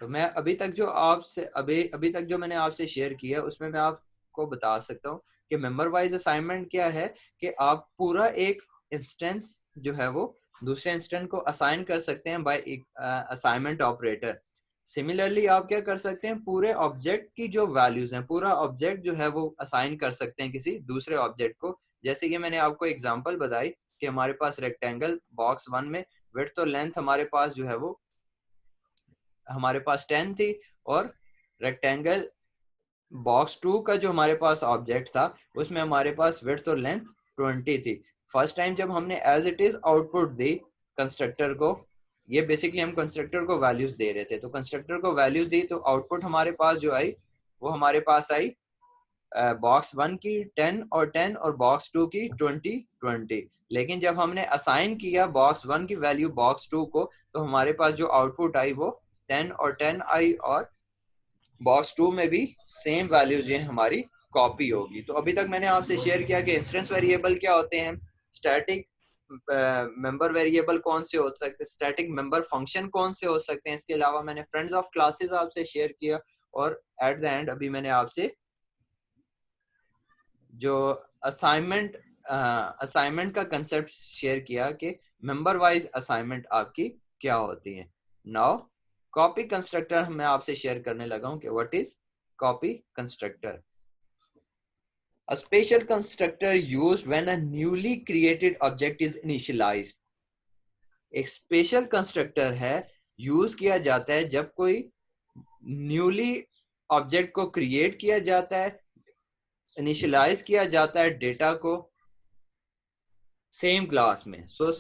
तो मैं अभी तक जो आपसे अभी तक जो मैंने आपसे शेयर किया उसमें मैं आपको बता सकता हूँ कि मेंबर वाइज असाइनमेंट क्या है कि आप पूरा एक इंस्टेंस जो है वो दूसरे इंस्टेंस को असाइन कर सकते हैं बाय असाइनमेंट ऑपरेटर। सिमिलरली आप क्या कर सकते हैं, पूरे ऑब्जेक्ट की जो वैल्यूज हैं, पूरा ऑब्जेक्ट जो है वो असाइन कर सकते हैं किसी दूसरे ऑब्जेक्ट को। जैसे कि मैंने आपको एग्जांपल बताई कि हमारे पास रेक्टेंगल बॉक्स 1 में विड्थ और लेंथ हमारे पास जो है वो हमारे पास 10 थी, और रेक्टेंगल बॉक्स 2 का जो हमारे पास ऑब्जेक्ट था उसमें हमारे पास विड्थ और लेंथ 20 थी। फर्स्ट टाइम जब हमने as it is output the constructor को, ये बेसिकली हम कंस्ट्रक्टर को वैल्यूज दे रहे थे, तो कंस्ट्रक्टर को वैल्यूज दी तो आउटपुट हमारे पास जो आई वो हमारे पास आई बॉक्स 1 की 10 और 10 और बॉक्स 2 की 20 20। लेकिन जब हमने असाइन किया बॉक्स 1 की वैल्यू बॉक्स 2 को, तो हमारे पास जो आउटपुट आई वो 10 और 10 आई, और बॉक्स 2 में भी सेम वैल्यूज ये हमारी कॉपी होगी। तो अभी तक मैंने आपसे शेयर किया कि इंस्टेंस वेरिएबल क्या होते हैं, स्टैटिक मेंबर वेरिएबल कौन से हो सकते हैं, स्टैटिक मेंबर फंक्शन कौन से हो सकते हैं। इसके अलावा मैंने फ्रेंड्स ऑफ क्लासेस आपसे शेयर किया, और एट द एंड अभी मैंने आपसे जो असाइनमेंट असाइनमेंट का कंसेप्ट शेयर किया कि मेंबर वाइज असाइनमेंट आपकी क्या होती है। नाउ कॉपी कंस्ट्रक्टर मैं आपसे शेयर करने लगा हूं कि what is copy constructor. A special constructor used when a newly created object is initialized। एक स्पेशल कंस्ट्रक्टर है, यूज किया जाता है जब कोई न्यूली ऑब्जेक्ट को क्रिएट किया जाता है, इनिशियलाइज किया जाता है डेटा को सेम क्लास में। सो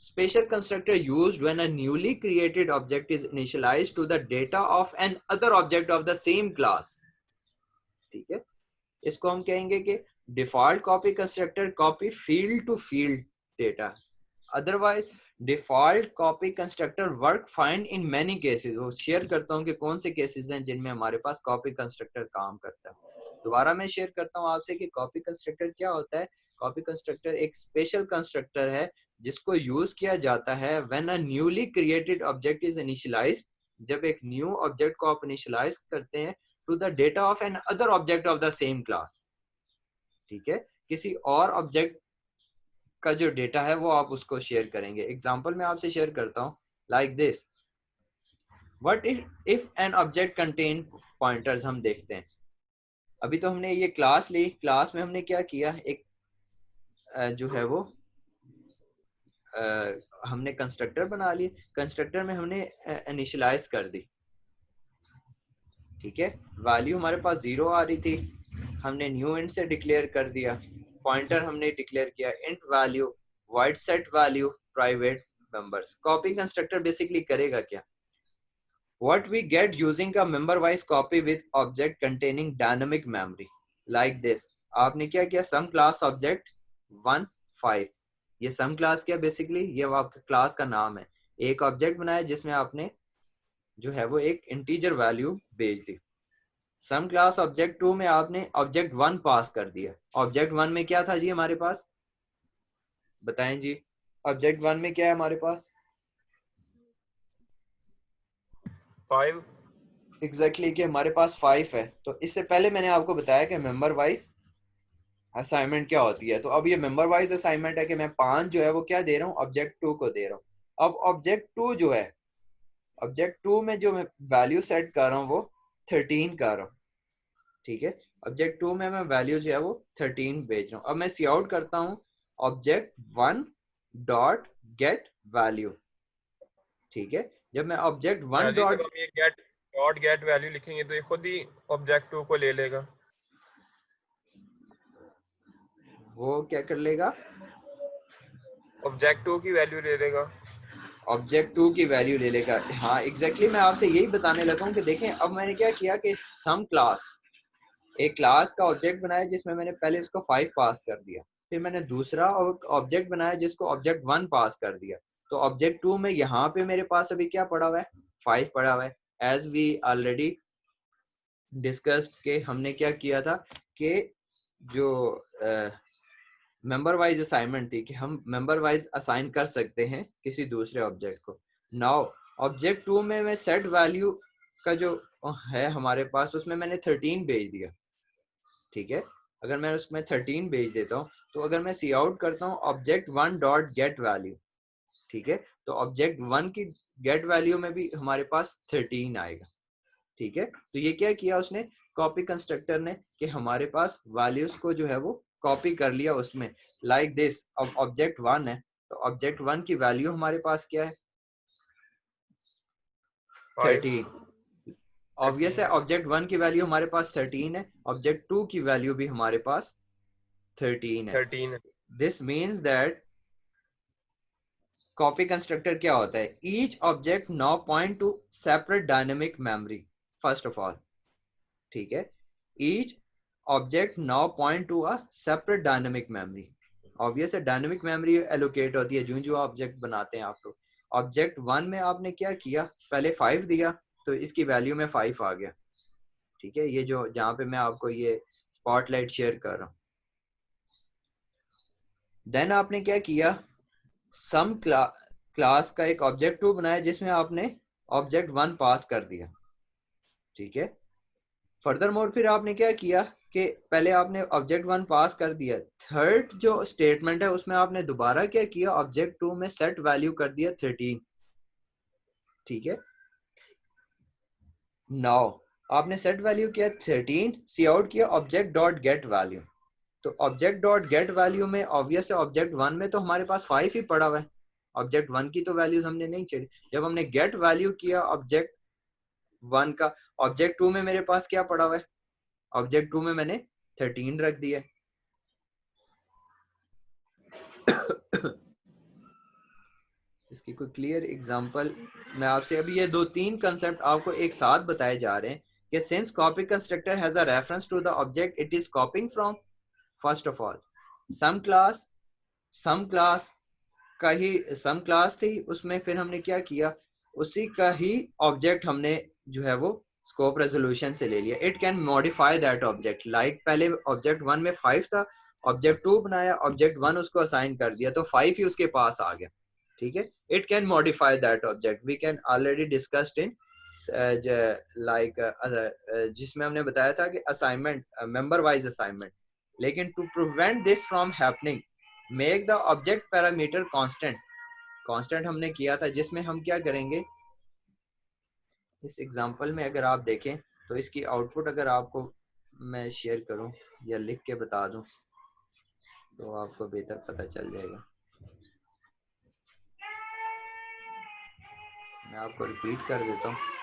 special constructor used when a newly created object is initialized to the data of an other object of the same class। ठीक है, इसको हम कहेंगे कि default copy constructor copy field to field data. Otherwise default copy constructor work fine in many cases. वो share करता हूँ कि कौन से केसेस हैं जिनमें हमारे पास कॉपी कंस्ट्रक्टर काम करता है। दोबारा मैं शेयर करता हूँ आपसे कि कॉपी कंस्ट्रक्टर क्या होता है। कॉपी कंस्ट्रक्टर एक स्पेशल कंस्ट्रक्टर है जिसको यूज किया जाता है when a newly created object is initialised. जब एक न्यू ऑब्जेक्ट को आप इनिशियलाइज करते हैं to the data of an other object of the same class. ठीक है, किसी और ऑब्जेक्ट का जो डेटा है वो आप उसको शेयर करेंगे। एग्जांपल मैं आपसे शेयर करता हूं like this, what if an object contain pointers. हम देखते हैं, अभी तो हमने ये क्लास ली, क्लास में हमने क्या किया, एक जो है वो हमने कंस्ट्रक्टर बना ली, कंस्ट्रक्टर में हमने इनिशियलाइज कर दी। ठीक है, वैल्यू हमारे पास 0 आ रही थी, हमने न्यू इंट से डिक्लेयर कर दिया। पॉइंटर हमने डिक्लेयर किया int value wide set value private members. Copy constructor basically करेगा क्या, what we get using a member wise copy with object containing dynamic memory like this. आपने क्या किया, सम क्लास ऑब्जेक्ट 1 5। ये सम क्लास क्या, बेसिकली ये आपका क्लास का नाम है। एक ऑब्जेक्ट बनाया जिसमें आपने जो है वो एक इंटीजर वैल्यू भेज दी। सम क्लास ऑब्जेक्ट 2 में आपने ऑब्जेक्ट 1 पास कर दिया। ऑब्जेक्ट 1 में क्या था जी हमारे पास, बताएं जी, ऑब्जेक्ट 1 में क्या है हमारे पास, 5। एग्जैक्टली कि हमारे पास 5 है। तो इससे पहले मैंने आपको बताया कि मेंबर वाइज असाइनमेंट क्या होती है। तो अब ये मेंबर वाइज असाइनमेंट है कि मैं 5 जो है वो क्या दे रहा हूँ, ऑब्जेक्ट 2 को दे रहा हूँ। अब ऑब्जेक्ट 2 जो है, ऑब्जेक्ट 2 में जो मैं वैल्यू सेट कर रहा हूँ वो 13 कर रहा हूँ। ठीक है, ऑब्जेक्ट 2 में मैं वैल्यू जो है वो 13 भेज रहा हूँ। अब मैं सी आउट करता हूँ ऑब्जेक्ट 1 डॉट गेट वैल्यू। ठीक है, जब मैं ऑब्जेक्ट 1 जी जब डॉट, हम ये गेट वैल्यू लिखेंगे तो ये खुद ही ऑब्जेक्ट 2 को ले लेगा। वो क्या कर लेगा, ऑब्जेक्ट 2 की वैल्यू ले लेगा। ऑब्जेक्ट 2 की वैल्यू ले लेगा। हाँ एग्जैक्टली मैं आपसे यही बताने लगा हूँ कि देखें अब मैंने क्या किया कि सम क्लास, एक क्लास का ऑब्जेक्ट बनाया जिसमें मैंने पहले इसको 5 पास कर दिया, फिर मैंने दूसरा ऑब्जेक्ट बनाया जिसको ऑब्जेक्ट 1 पास कर दिया। तो ऑब्जेक्ट 2 में यहाँ पे मेरे पास अभी क्या पड़ा हुआ है, 5 पड़ा हुआ है। एज वी ऑलरेडी डिस्कस्ड के हमने क्या किया था कि जो मेंबर वाइज असाइनमेंट थी कि हम मेंबर वाइज असाइन कर सकते हैं किसी दूसरे ऑब्जेक्ट को। नाउ ऑब्जेक्ट 2 में मैं सेट वैल्यू का जो है हमारे पास, उसमें मैंने 13 भेज दिया, ठीक है। अगर मैं उसमें 13 भेज देता हूँ, तो अगर मैं सी आउट करता हूँ object one dot get value, ठीक है, तो ऑब्जेक्ट वन की गेट वैल्यू में भी हमारे पास 13 आएगा, ठीक है। तो ये क्या किया उसने, कॉपी कंस्ट्रक्टर ने, कि हमारे पास वैल्यूज को जो है वो कॉपी कर लिया उसमें, लाइक दिस। अब ऑब्जेक्ट वन है, तो ऑब्जेक्ट वन की वैल्यू हमारे पास क्या है, 5 13। ऑब्वियस 13 है, है। ऑब्जेक्ट वन की वैल्यू हमारे पास 13 है, ऑब्जेक्ट टू की वैल्यू भी हमारे पास 13 है। 13 है। This means that copy constructor क्या होता है, each object now point to separate dynamic memory first of all, ठीक है। Each object now point to a separate dynamic memory. Obvious है, डायनेमिक मेमोरी एलोकेट होती है जो जो ऑब्जेक्ट बनाते हैं आप लोग। ऑब्जेक्ट वन में आपने क्या किया, पहले 5 दिया, तो इसकी वैल्यू में 5 आ गया, ठीक है। ये जो जहां पे मैं आपको ये स्पॉटलाइट शेयर कर रहा हूँ, देन आपने क्या किया, सम क्लास का एक ऑब्जेक्ट टू बनाया जिसमें आपने ऑब्जेक्ट वन पास कर दिया, ठीक है। फर्दर मोर फिर आपने क्या किया कि पहले आपने ऑब्जेक्ट वन पास कर दिया, थर्ड जो स्टेटमेंट है उसमें आपने दोबारा क्या किया, ऑब्जेक्ट टू में सेट वैल्यू कर दिया 13, ठीक है। नाउ आपने सेट वैल्यू किया 13, सी आउट किया ऑब्जेक्ट डॉट गेट वैल्यू, तो ऑब्जेक्ट डॉट गेट वैल्यू में ऑब्वियस है ऑब्जेक्ट वन में तो हमारे पास 5 ही पड़ा हुआ है, ऑब्जेक्ट वन की तो वैल्यूज हमने नहीं चढ़ी। जब हमने गेट वैल्यू किया ऑब्जेक्ट वन का, ऑब्जेक्ट टू में मेरे पास क्या पड़ा हुआ है, ऑब्जेक्ट टू में मैंने 13 रख दिया। इसकी कोई क्लियर एग्जांपल, मैं आपसे अभी ये दो तीन कंसेप्ट आपको एक साथ बताए जा रहे हैं कि since copy constructor has a reference to the object it is copying from, first of all some class का ही सम क्लास थी उसमें, फिर हमने क्या किया, उसी का ही ऑब्जेक्ट हमने जो है वो स्कोप रेजोल्यूशन से ले लिया। It can modify that object, like पहले ऑब्जेक्ट वन में 5 था, ऑब्जेक्ट टू बनाया, ऑब्जेक्ट वन उसको असाइन कर दिया, तो 5 ही उसके पास आ गया, ठीक है। It can modify that object, we can already discussed in like जिसमें हमने बताया था कि असाइनमेंट, मेंबर वाइज असाइनमेंट। लेकिन to prevent this from happening, make the object parameter constant, constant हमने किया था, जिसमें हम क्या करेंगे, इस एग्जांपल में अगर आप देखें तो इसकी आउटपुट अगर आपको मैं शेयर करूं या लिख के बता दूं तो आपको बेहतर पता चल जाएगा। मैं आपको रिपीट कर देता हूं।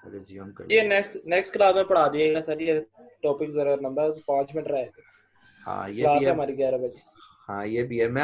रिज्यूम कर ये लें। नेक्स्ट क्लास में पढ़ा दिएगा सर, ये टॉपिक जरा लंबा है, 5 मिनट रहे। हाँ ये क्लास भी है है। हमारी 11 बजे। हाँ ये भी है। मैं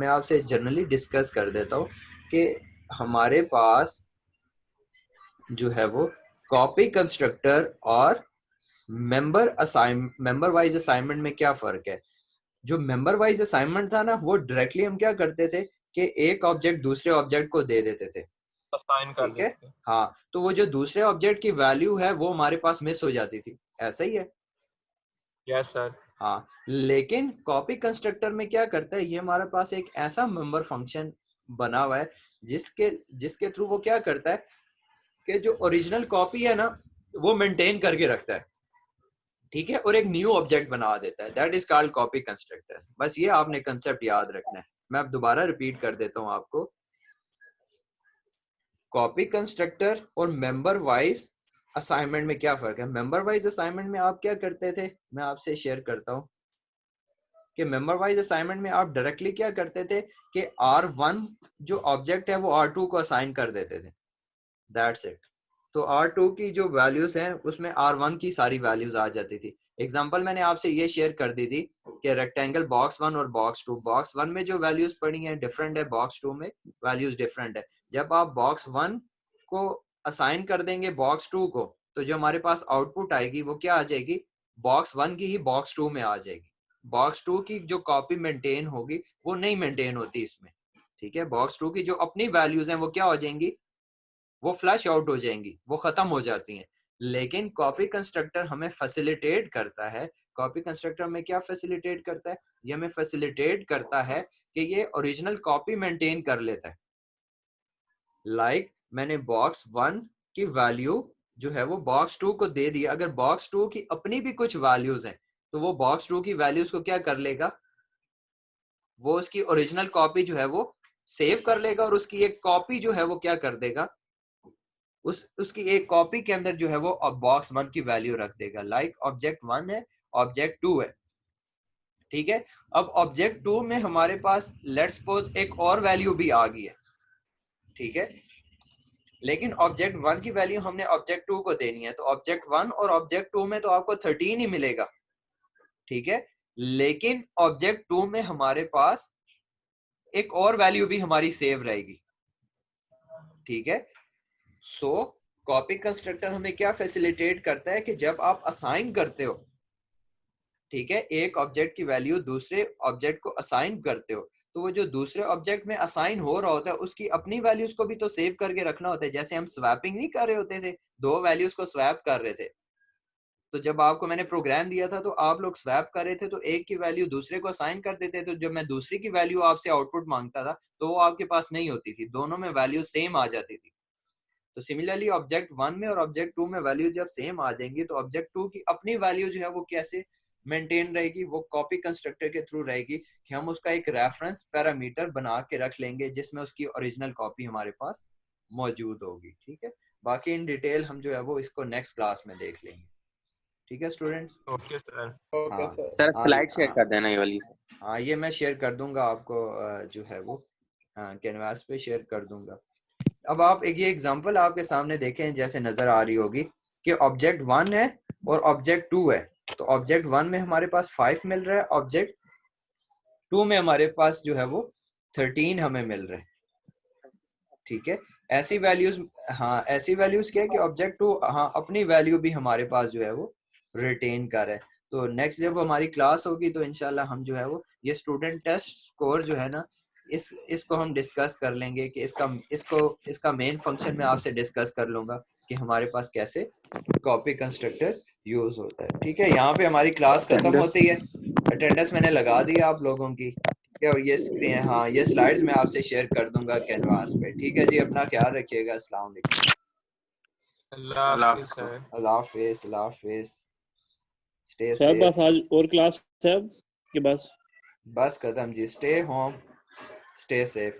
आपसे जनरली डिस्कस कर देता हूँ कि हमारे पास जो है वो कॉपी कंस्ट्रक्टर और मेंबर वाइज असाइनमेंट में क्या फर्क है। जो मेंबर वाइज असाइनमेंट था ना, वो डायरेक्टली हम क्या करते थे कि एक ऑब्जेक्ट दूसरे ऑब्जेक्ट को दे देते थे, असाइन कर ठीक है। देते थे। हाँ, तो वो जो दूसरे ऑब्जेक्ट की वैल्यू है वो हमारे पास मिस हो जाती थी, ऐसा ही है। Yes sir. हाँ, लेकिन कॉपी कंस्ट्रक्टर में क्या करता है, ये हमारे पास एक ऐसा मेंबर फंक्शन बना हुआ है जिसके जिसके थ्रू वो क्या करता है कि जो ओरिजिनल कॉपी है ना वो मेंटेन करके रखता है, ठीक है, और एक न्यू ऑब्जेक्ट बना देता है। That is called copy constructor. बस ये आपने कंसेप्ट याद रखना है। मैं अब दोबारा रिपीट कर देता हूँ आपको। कॉपी कंस्ट्रक्टर और मेंबर वाइज असाइनमेंट में क्या फर्क है। मेंबर वाइज असाइनमेंट में आप क्या करते थे, मैं आपसे शेयर करता हूँ कि मेंबर वाइज असाइनमेंट में आप डायरेक्टली क्या करते थे कि R1 जो ऑब्जेक्ट है वो R2 को असाइन कर देते थे, दैट्स इट। तो R2 की जो वैल्यूज हैं उसमें R1 की सारी वैल्यूज आ जाती थी। एग्जांपल मैंने आपसे ये शेयर कर दी थी कि रेक्टेंगल बॉक्स 1 और बॉक्स 2, बॉक्स 1 में जो वैल्यूज पड़ी हैं डिफरेंट है, बॉक्स 2 में वैल्यूज डिफरेंट है। जब आप बॉक्स 1 को असाइन कर देंगे बॉक्स 2 को, तो जो हमारे पास आउटपुट आएगी वो क्या आ जाएगी, बॉक्स 1 की ही बॉक्स 2 में आ जाएगी। बॉक्स 2 की जो कॉपी मेंटेन होगी वो नहीं मेंटेन होती इसमें, ठीक है। बॉक्स 2 की जो अपनी वैल्यूज हैं वो क्या हो जाएंगी, वो फ्लैश आउट हो जाएंगी, वो खत्म हो जाती हैं। लेकिन कॉपी कंस्ट्रक्टर हमें फैसिलिटेट करता है। कॉपी कंस्ट्रक्टर में क्या फैसिलिटेट करता है, ये हमें फैसिलिटेट करता है कि ये ओरिजिनल कॉपी मेंटेन कर लेता है। लाइक मैंने बॉक्स 1 की वैल्यू जो है वो बॉक्स 2 को दे दिया। अगर बॉक्स 2 की अपनी भी कुछ वैल्यूज हैं तो वो बॉक्स 2 की वैल्यूज को क्या कर लेगा, वो उसकी ओरिजिनल कॉपी जो है वो सेव कर लेगा और उसकी एक कॉपी जो है वो क्या कर देगा, उसकी एक कॉपी के अंदर जो है वो बॉक्स 1 की वैल्यू रख देगा। लाइक ऑब्जेक्ट 1 है, ऑब्जेक्ट 2 है, ठीक है। अब ऑब्जेक्ट 2 में हमारे पास लेट्स सपोज एक और वैल्यू भी आ गई है, ठीक है। लेकिन ऑब्जेक्ट 1 की वैल्यू हमने ऑब्जेक्ट 2 को देनी है, तो ऑब्जेक्ट 1 और ऑब्जेक्ट 2 में तो आपको 13 ही मिलेगा, ठीक है। लेकिन ऑब्जेक्ट 2 में हमारे पास एक और वैल्यू भी हमारी सेव रहेगी, ठीक है। सो कॉपी कंस्ट्रक्टर हमें क्या फैसिलिटेट करता है कि जब आप असाइन करते हो, ठीक है, एक ऑब्जेक्ट की वैल्यू दूसरे ऑब्जेक्ट को असाइन करते हो, तो वो जो दूसरे ऑब्जेक्ट में असाइन हो रहा होता है उसकी अपनी वैल्यूज को भी तो सेव करके रखना होता है। जैसे हम स्वैपिंग नहीं कर रहे होते थे, दो वैल्यूज को स्वैप कर रहे थे, तो जब आपको मैंने प्रोग्राम दिया था तो आप लोग स्वैप कर रहे थे, तो एक की वैल्यू दूसरे को असाइन कर देते थे। तो जब मैं दूसरी की वैल्यू आपसे आउटपुट मांगता था तो वो आपके पास नहीं होती थी, दोनों में वैल्यू सेम आ जाती थी। तो सिमिलरली ऑब्जेक्ट 1 में और ऑब्जेक्ट 2 में वैल्यू जब सेम आ जाएंगी तो ऑब्जेक्ट 2 की अपनी वैल्यू जो है वो कैसे मेंटेन रहेगी, वो कॉपी कंस्ट्रक्टर के थ्रू रहेगी कि हम उसका एक रेफरेंस पैरामीटर बना के रख लेंगे जिसमें उसकी ओरिजिनल कॉपी हमारे पास मौजूद होगी, ठीक है। बाकी इन डिटेल हम जो है वो इसको नेक्स्ट क्लास में देख लेंगे, ठीक है स्टूडेंट्स। Okay sir. ओके हाँ सर। सर हाँ स्लाइड शेयर हाँ कर देना ये वाली से। हाँ, ये मैं शेयर कर दूंगा आपको, जो है वो कैनवास पे शेयर कर दूंगा। अब आप एक ये एग्जांपल आपके सामने देखें, जैसे नजर आ रही होगी कि ऑब्जेक्ट 1 है और ऑब्जेक्ट 2 है। तो ऑब्जेक्ट 1 में हमारे पास 5 मिल रहा है, ऑब्जेक्ट 2 में हमारे पास जो है वो 13 हमें मिल रहे हैं, ठीक है। ऐसी वैल्यूज, हाँ ऐसी वैल्यूज क्या है कि ऑब्जेक्ट 2 हाँ अपनी वैल्यू भी हमारे पास जो है वो रिटेन कर है। तो नेक्स्ट जब हमारी क्लास होगी तो इंशाल्लाह हम जो है वो ये स्टूडेंट टेस्ट स्कोर जो है ना, इसको हम डिस्कस कर लेंगे कि इसका मेन फंक्शन मैं आपसे डिस्कस कर लूंगा कि हमारे पास कैसे कॉपी कंस्ट्रक्टर यूज होता है, ठीक है। यहाँ पे हमारी क्लास खत्म होती है। अटेंडेंस मैंने लगा दी आप लोगों की, ठीक है। और ये स्क्रीन, हाँ ये स्लाइड्स मैं आपसे शेयर कर दूंगा कैनवास पे, ठीक है जी। अपना ख्याल रखिएगा। अस्सलाम वालेकुम। अल्लाह अल्लाह हाफिज सर। अल्लाह हाफिज, अल्लाह हाफिज। Stay sir safe. बस आज और क्लास है अब कि बस? बस खत्म जी। Stay home, stay safe.